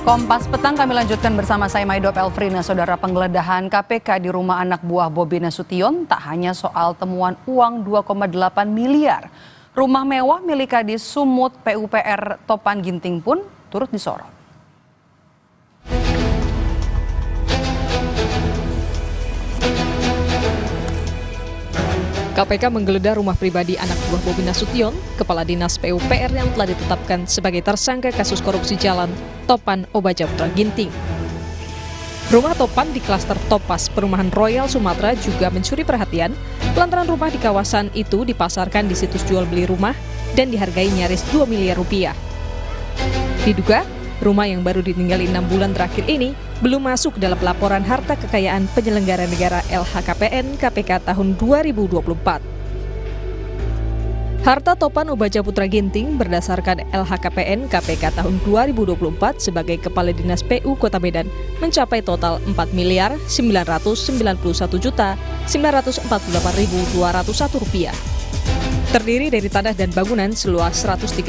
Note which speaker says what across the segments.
Speaker 1: Kompas Petang kami lanjutkan bersama saya Maido Elfrina. Saudara, penggeledahan KPK di rumah anak buah Bobi Nasution tak hanya soal temuan uang 2,8 miliar. Rumah mewah milik Kadis Sumut PUPR Topan Ginting pun turut disorot.
Speaker 2: KPK menggeledah rumah pribadi anak buah Bobi Nasution, Kepala Dinas PUPR yang telah ditetapkan sebagai tersangka kasus korupsi jalan Topan Obaja Putra Ginting. Rumah Topan di klaster Topas, Perumahan Royal Sumatera juga mencuri perhatian lantaran rumah di kawasan itu dipasarkan di situs jual beli rumah dan dihargai nyaris 2 miliar rupiah. Diduga, rumah yang baru ditinggali 6 bulan terakhir ini belum masuk dalam laporan harta kekayaan penyelenggara negara LHKPN KPK tahun 2024. Harta Topan Obaja Putra Ginting berdasarkan LHKPN KPK tahun 2024 sebagai Kepala Dinas PU Kota Medan mencapai total 4.991.948.201 rupiah. Terdiri dari tanah dan bangunan seluas 137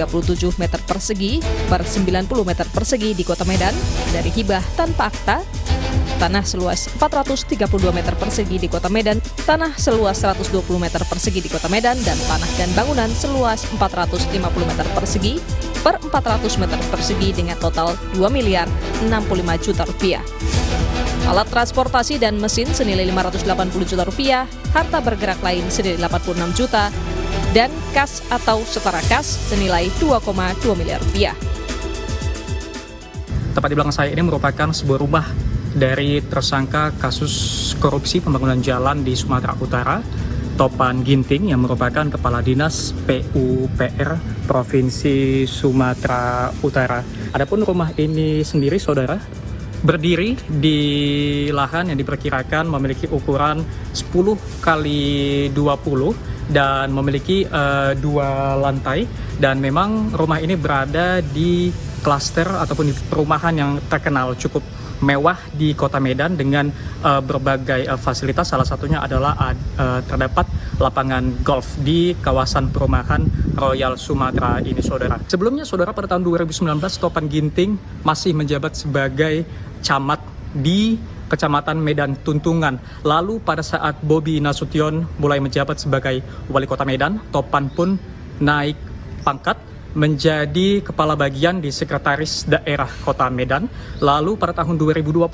Speaker 2: meter persegi per 90 meter persegi di Kota Medan dari hibah tanpa akta, tanah seluas 432 meter persegi di Kota Medan, tanah seluas 120 meter persegi di Kota Medan, dan tanah dan bangunan seluas 450 meter persegi per 400 meter persegi dengan total 2 miliar 65 juta rupiah. Alat transportasi dan mesin senilai 580 juta rupiah, harta bergerak lain senilai 86 juta, dan kas atau setara kas senilai 2,2 miliar rupiah.
Speaker 3: Tepat di belakang saya ini merupakan sebuah rumah dari tersangka kasus korupsi pembangunan jalan di Sumatera Utara, Topan Ginting, yang merupakan Kepala Dinas PUPR Provinsi Sumatera Utara. Adapun rumah ini sendiri, saudara, berdiri di lahan yang diperkirakan memiliki ukuran 10 kali 20 dan memiliki 2 lantai, dan memang rumah ini berada di klaster ataupun di perumahan yang terkenal cukup mewah di Kota Medan dengan berbagai fasilitas. Salah satunya adalah terdapat lapangan golf di kawasan perumahan Royal Sumatera ini, saudara. Sebelumnya, saudara, pada tahun 2019 Topan Ginting masih menjabat sebagai camat di Kecamatan Medan Tuntungan. Lalu pada saat Bobi Nasution mulai menjabat sebagai Wali Kota Medan, Topan pun naik pangkat menjadi kepala bagian di Sekretaris Daerah Kota Medan. Lalu pada tahun 2022,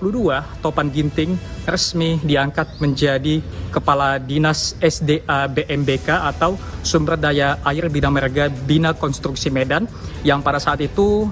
Speaker 3: Topan Ginting resmi diangkat menjadi Kepala Dinas SDA BMBK atau Sumber Daya Air Bina Marga Bina Konstruksi Medan, yang pada saat itu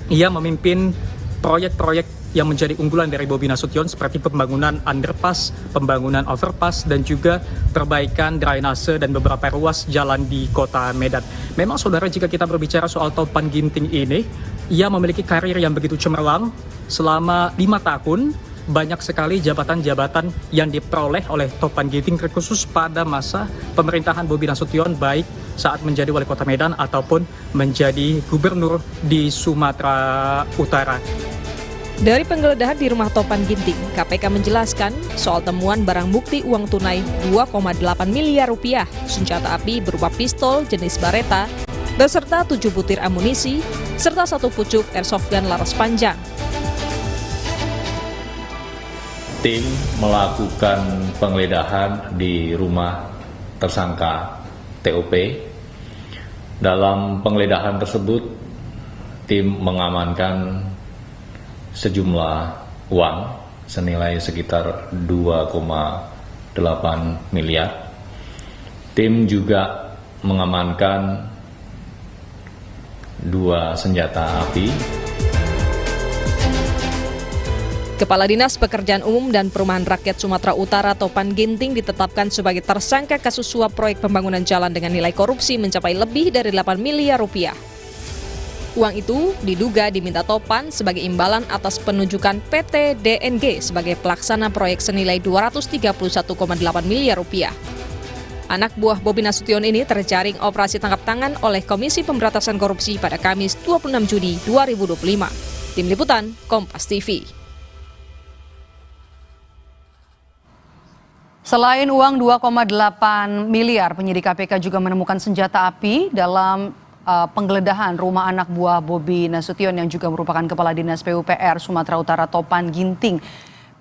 Speaker 3: ia memimpin proyek-proyek yang menjadi unggulan dari Bobi Nasution seperti pembangunan underpass, pembangunan overpass, dan juga perbaikan drainase dan beberapa ruas jalan di Kota Medan. Memang, saudara, jika kita berbicara soal Topan Ginting ini, ia memiliki karir yang begitu cemerlang selama 5 tahun. Banyak sekali jabatan-jabatan yang diperoleh oleh Topan Ginting, terkhusus pada masa pemerintahan Bobi Nasution, baik saat menjadi Wali Kota Medan ataupun menjadi Gubernur di Sumatera Utara.
Speaker 2: Dari penggeledahan di rumah Topan Ginting, KPK menjelaskan soal temuan barang bukti uang tunai 2,8 miliar rupiah, senjata api berupa pistol jenis Beretta, beserta 7 butir amunisi, serta 1 pucuk airsoft gun laras panjang.
Speaker 4: Tim melakukan penggeledahan di rumah tersangka TOP. Dalam penggeledahan tersebut, tim mengamankan sejumlah uang senilai sekitar 2,8 miliar. Tim juga mengamankan 2 senjata api.
Speaker 2: Kepala Dinas Pekerjaan Umum dan Perumahan Rakyat Sumatera Utara Topan Ginting ditetapkan sebagai tersangka kasus suap proyek pembangunan jalan dengan nilai korupsi mencapai lebih dari 8 miliar rupiah. Uang itu diduga diminta Topan sebagai imbalan atas penunjukan PT DNG sebagai pelaksana proyek senilai 231,8 miliar rupiah. Anak buah Bobi Nasution ini terjaring operasi tangkap tangan oleh Komisi Pemberantasan Korupsi pada Kamis 26 Juni 2025. Tim Liputan, Kompas TV.
Speaker 1: Selain uang 2,8 miliar, penyidik KPK juga menemukan senjata api dalam penggeledahan rumah anak buah Bobi Nasution yang juga merupakan Kepala Dinas PUPR Sumatera Utara Topan Ginting.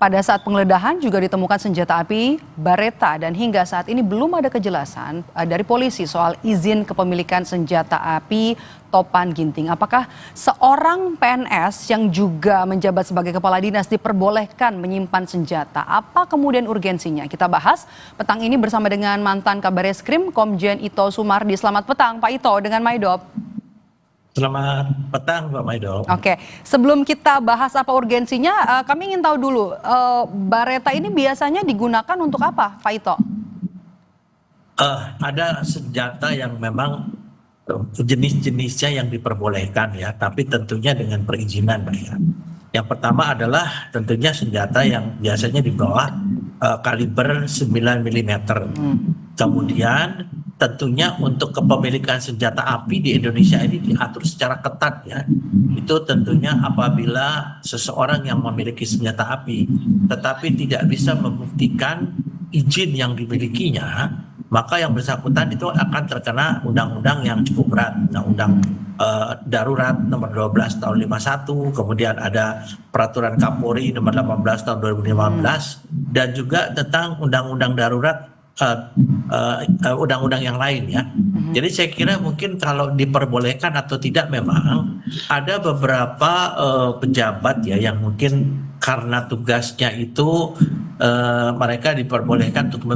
Speaker 1: Pada saat penggeledahan juga ditemukan senjata api Beretta dan hingga saat ini belum ada kejelasan dari polisi soal izin kepemilikan senjata api Topan Ginting. Apakah seorang PNS yang juga menjabat sebagai kepala dinas diperbolehkan menyimpan senjata? Apa kemudian urgensinya? Kita bahas petang ini bersama dengan mantan Kabareskrim Komjen Ito Sumardi. Selamat petang Pak Ito dengan Maidop.
Speaker 5: Selamat petang Mbak Maido.
Speaker 1: Oke, sebelum kita bahas apa urgensinya, kami ingin tahu dulu, Beretta ini biasanya digunakan untuk apa, Pak Ito?
Speaker 5: Ada senjata yang memang jenis-jenisnya yang diperbolehkan ya, tapi tentunya dengan perizinan Mbak ya. Yang pertama adalah tentunya senjata yang biasanya di bawah kaliber 9 mm. Kemudian tentunya untuk kepemilikan senjata api di Indonesia ini diatur secara ketat ya. Itu tentunya apabila seseorang yang memiliki senjata api tetapi tidak bisa membuktikan izin yang dimilikinya, maka yang bersangkutan itu akan terkena undang-undang yang cukup berat, undang-undang darurat nomor 12 tahun 51, kemudian ada peraturan Kapolri nomor 18 tahun 2015 dan juga tentang undang-undang darurat undang-undang yang lain ya. Jadi saya kira mungkin kalau diperbolehkan atau tidak, memang ada beberapa pejabat ya yang mungkin karena tugasnya itu mereka diperbolehkan untuk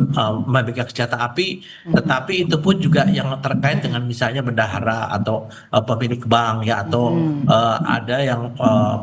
Speaker 5: memegang senjata api, tetapi itu pun juga yang terkait dengan misalnya bendahara atau pemilik bank ya, atau ada yang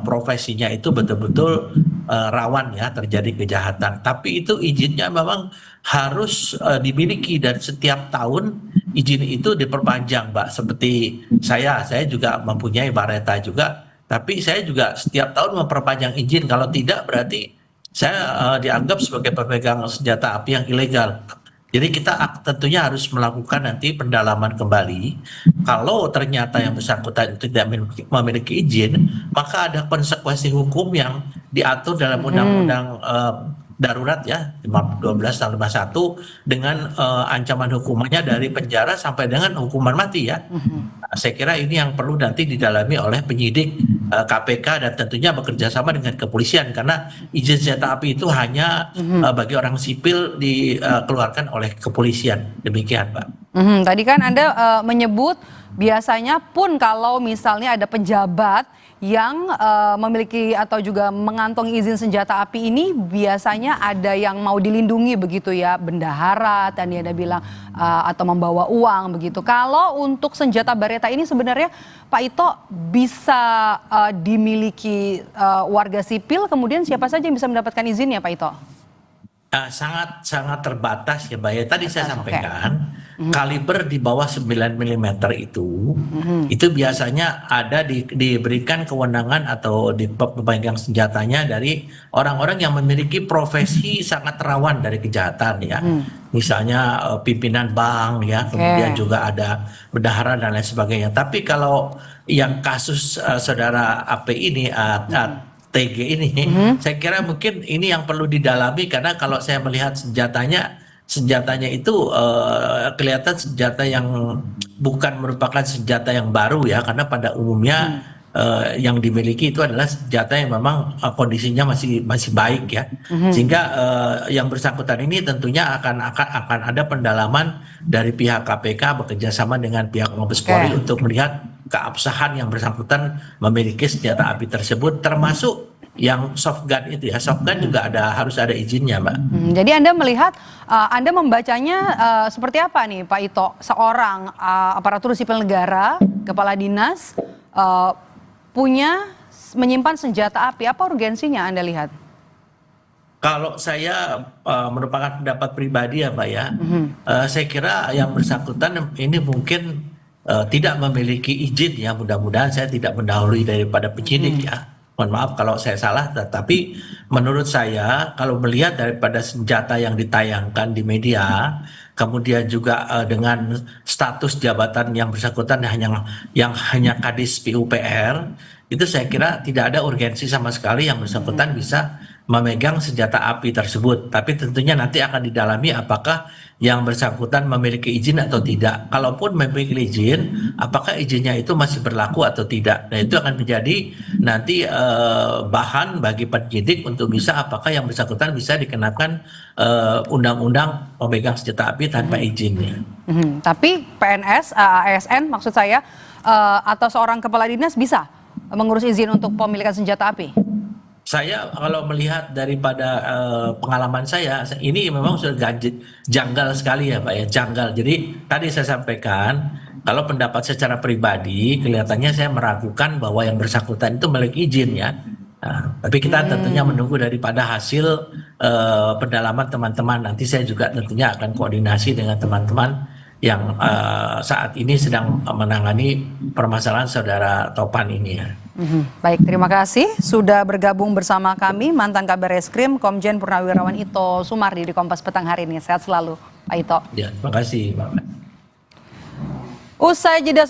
Speaker 5: profesinya itu betul-betul rawan ya terjadi kejahatan. Tapi itu izinnya memang harus dimiliki dan setiap tahun izin itu diperpanjang, Mbak. Seperti saya juga mempunyai Beretta juga, tapi saya juga setiap tahun memperpanjang izin. Kalau tidak berarti saya dianggap sebagai pemegang senjata api yang ilegal. Jadi kita tentunya harus melakukan nanti pendalaman kembali. Kalau ternyata yang bersangkutan itu tidak memiliki izin, maka ada konsekuensi hukum yang diatur dalam undang-undang darurat ya 12 tahun 51 dengan ancaman hukumannya dari penjara sampai dengan hukuman mati ya. Nah, saya kira ini yang perlu nanti didalami oleh penyidik KPK dan tentunya bekerja sama dengan kepolisian, karena izin senjata api itu hanya bagi orang sipil dikeluarkan oleh kepolisian. Demikian, Pak.
Speaker 1: Tadi kan Anda menyebut biasanya pun kalau misalnya ada pejabat yang memiliki atau juga mengantongi izin senjata api ini, biasanya ada yang mau dilindungi begitu ya, bendahara tadi Anda bilang, atau membawa uang begitu. Kalau untuk senjata Beretta ini sebenarnya Pak Ito bisa dimiliki warga sipil, kemudian siapa saja yang bisa mendapatkan izinnya Pak Ito?
Speaker 5: Sangat terbatas ya Mbak ya. Tadi saya sampaikan kaliber di bawah 9 mm itu biasanya ada diberikan kewenangan atau pemegang senjatanya dari orang-orang yang memiliki profesi sangat rawan dari kejahatan ya. Misalnya pimpinan bank ya, kemudian juga ada bendahara dan lain sebagainya. Tapi kalau yang kasus saudara AP ini TG ini, saya kira mungkin ini yang perlu didalami, karena kalau saya melihat senjatanya itu kelihatan senjata yang bukan merupakan senjata yang baru ya, karena pada umumnya yang dimiliki itu adalah senjata yang memang kondisinya masih baik ya, sehingga yang bersangkutan ini tentunya akan ada pendalaman dari pihak KPK bekerja sama dengan pihak Mabes Polri untuk melihat keabsahan yang bersangkutan memiliki senjata api tersebut, termasuk yang soft gun itu ya. Soft gun juga harus ada izinnya, Mbak.
Speaker 1: Jadi Anda melihat, Anda membacanya seperti apa nih Pak Ito? Seorang aparatur sipil negara, kepala dinas, menyimpan senjata api, apa urgensinya Anda lihat?
Speaker 5: Kalau saya merupakan pendapat pribadi ya Mbak ya, saya kira yang bersangkutan ini mungkin tidak memiliki izin ya, mudah-mudahan saya tidak mendahului daripada penyidik ya. Mohon maaf kalau saya salah, tetapi menurut saya kalau melihat daripada senjata yang ditayangkan di media, kemudian juga dengan status jabatan yang bersangkutan yang hanya Kadis PUPR, itu saya kira tidak ada urgensi sama sekali yang bersangkutan bisa memegang senjata api tersebut. Tapi tentunya nanti akan didalami apakah yang bersangkutan memiliki izin atau tidak. Kalaupun memiliki izin, apakah izinnya itu masih berlaku atau tidak. Nah, itu akan menjadi nanti bahan bagi penyidik untuk bisa apakah yang bersangkutan bisa dikenakan undang-undang pemegang senjata api tanpa izinnya.
Speaker 1: Tapi PNS, ASN maksud saya, atau seorang kepala dinas bisa mengurus izin untuk pemilikan senjata api?
Speaker 5: Saya kalau melihat daripada pengalaman saya, ini memang sudah janggal sekali ya Pak ya, janggal. Jadi tadi saya sampaikan, kalau pendapat secara pribadi, kelihatannya saya meragukan bahwa yang bersangkutan itu memiliki izin ya. Nah, tapi kita tentunya menunggu daripada hasil pendalaman teman-teman. Nanti saya juga tentunya akan koordinasi dengan teman-teman yang saat ini sedang menangani permasalahan saudara Topan ini ya.
Speaker 1: Baik, terima kasih sudah bergabung bersama kami mantan Kabar Eskrim Komjen Purnawirawan Ito Sumardi di Kompas Petang hari ini. Sehat selalu, Pak Ito.
Speaker 5: Ya, terima kasih, Pak.
Speaker 1: Usai jeda.